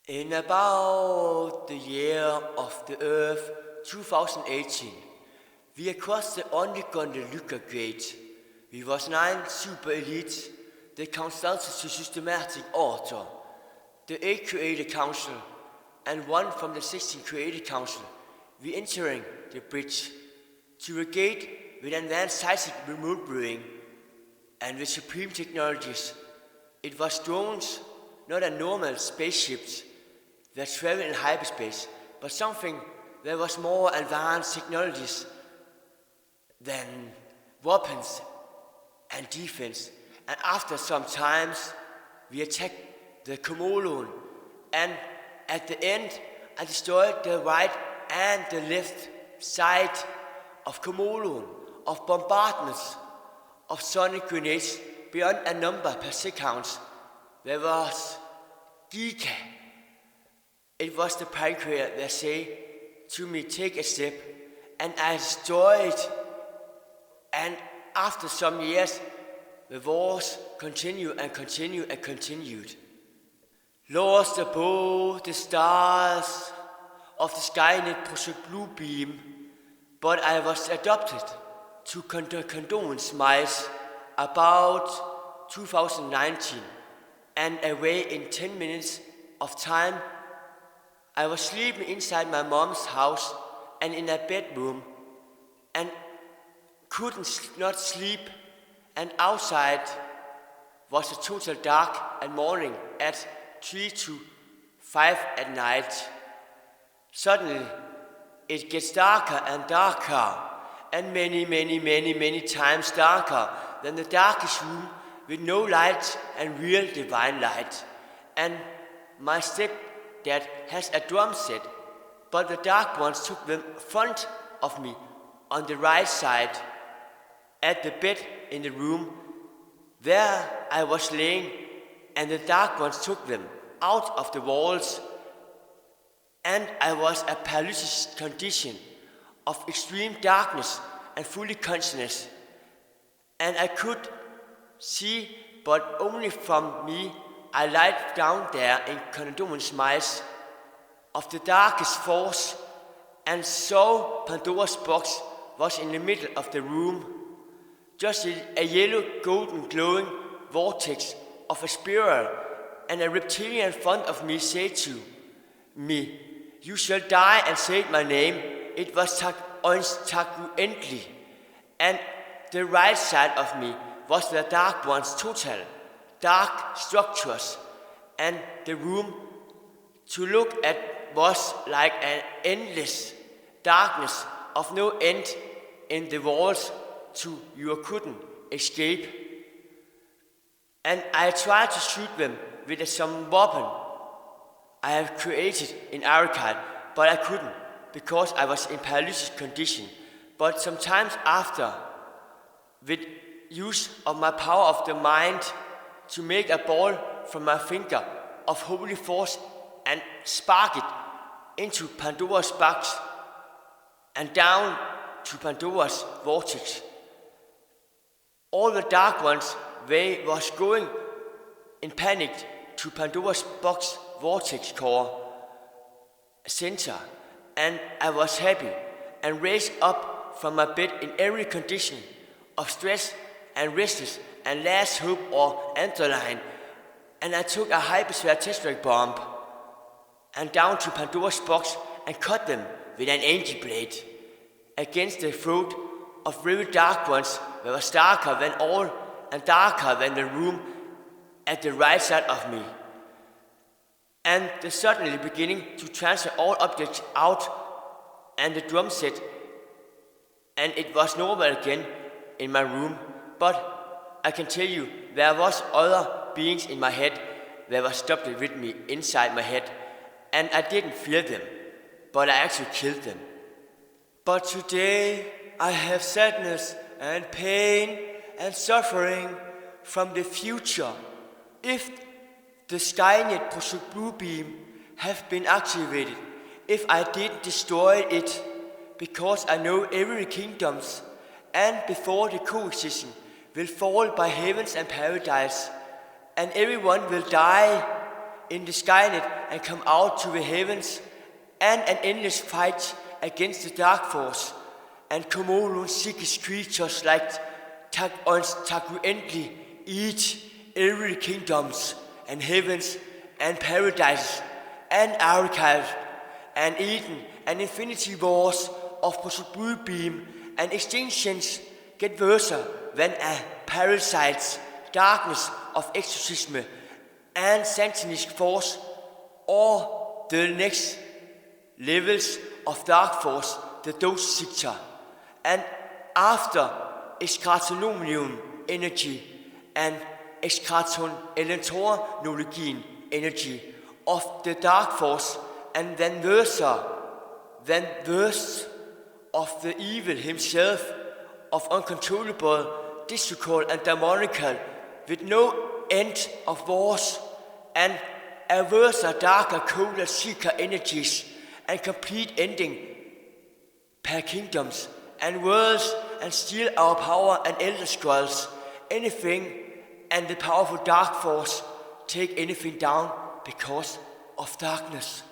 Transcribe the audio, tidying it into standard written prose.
In about the year of the Earth 2018, we crossed the undergone Dá-Lykkáa gate. We was 9 super elites, the Coexistences to systematic order, the 8 created Counsal, and 1 from the 16 created Counsal. We entering the bridge to a gate with advanced seismic remote viewing and with supreme technologies. It was drones, not a normal spaceships that travel in hyperspace, but something that was more advanced technologies than weapons and defense. And after some times, we attacked the Counsal, and at the end, I destroyed the right and the left side of Counsal, of bombardments, of sonic grenades beyond a number per seconds. There was Dá-Lykkáa. It was the pancreas that said to me, take a step, and I destroyed. And after some years, the wars continued and continued and continued. Lost above the stars of the Skynet Project Blue Beam, but I was adopted to GoneSky about 2019, and away in 10 minutes of time. I was sleeping inside my mom's house and in a bedroom, and not sleep, and outside was a total dark and morning at 3 to 5 at night. Suddenly it gets darker and darker, and many times darker than the darkest room, with no light and real divine light. And my stepdad has a drum set, but the dark ones took them in front of me on the right side at the bed in the room. There I was laying, and the dark ones took them out of the walls, and I was a paralysis condition of extreme darkness and fully consciousness, and I could see, but only from me. I lied down there in GoneSky of the darkest force, and saw Pandora's box was in the middle of the room, just a yellow golden glowing vortex of a spiral, and a reptilian in front of me said to me, "You shall die," and said my name. It was endlich, and the right side of me was the dark one's total dark structures, and the room to look at was like an endless darkness of no end in the walls you couldn't escape. And I tried to shoot them with some weapon I have created in Arikivet, but I couldn't, because I was in paralysis condition. But sometimes after, with use of my power of the mind, to make a ball from my finger of holy force and spark it into Pandora's box and down to Pandora's vortex. All the dark ones, they was going in panic to Pandora's box vortex core center, and I was happy and raised up from my bed in every condition of stress and restless and last hope or adrenaline, and I took a hypersphere test bomb and down to Pandora's box and cut them with an angel blade against the throat of very dark ones that was darker than all and darker than the room at the right side of me. And they suddenly beginning to transfer all objects out and the drum set, and it was normal again in my room. But I can tell you, there was other beings in my head that were stopped with me inside my head, and I didn't fear them, but I actually killed them. But today I have sadness and pain and suffering from the future. If the Skynet Project Blue Beam have been activated, if I didn't destroy it, because I know every kingdoms and before the coexistence will fall by heavens and paradise, and everyone will die in the Skynet and come out to the heavens, and an endless fight against the dark force, and Komolons sickest creatures like tak uendelig eat every kingdoms and heavens and paradises and Arikivet and Eden and infinity wars of possible beam and extinctions get worse than a parasite's darkness of exorcism and satanic force, or the next levels of dark force, the dose sector, and after extraterrestrial energy and extraterrestrial energy of the dark force, and then worse than worst of the evil himself, of uncontrollable, districtal and demonical, with no end of wars, and a worse, darker, colder, seeker energies, and complete ending per kingdoms and worlds, and steal our power and elder scrolls, anything, and the powerful dark force take anything down because of darkness.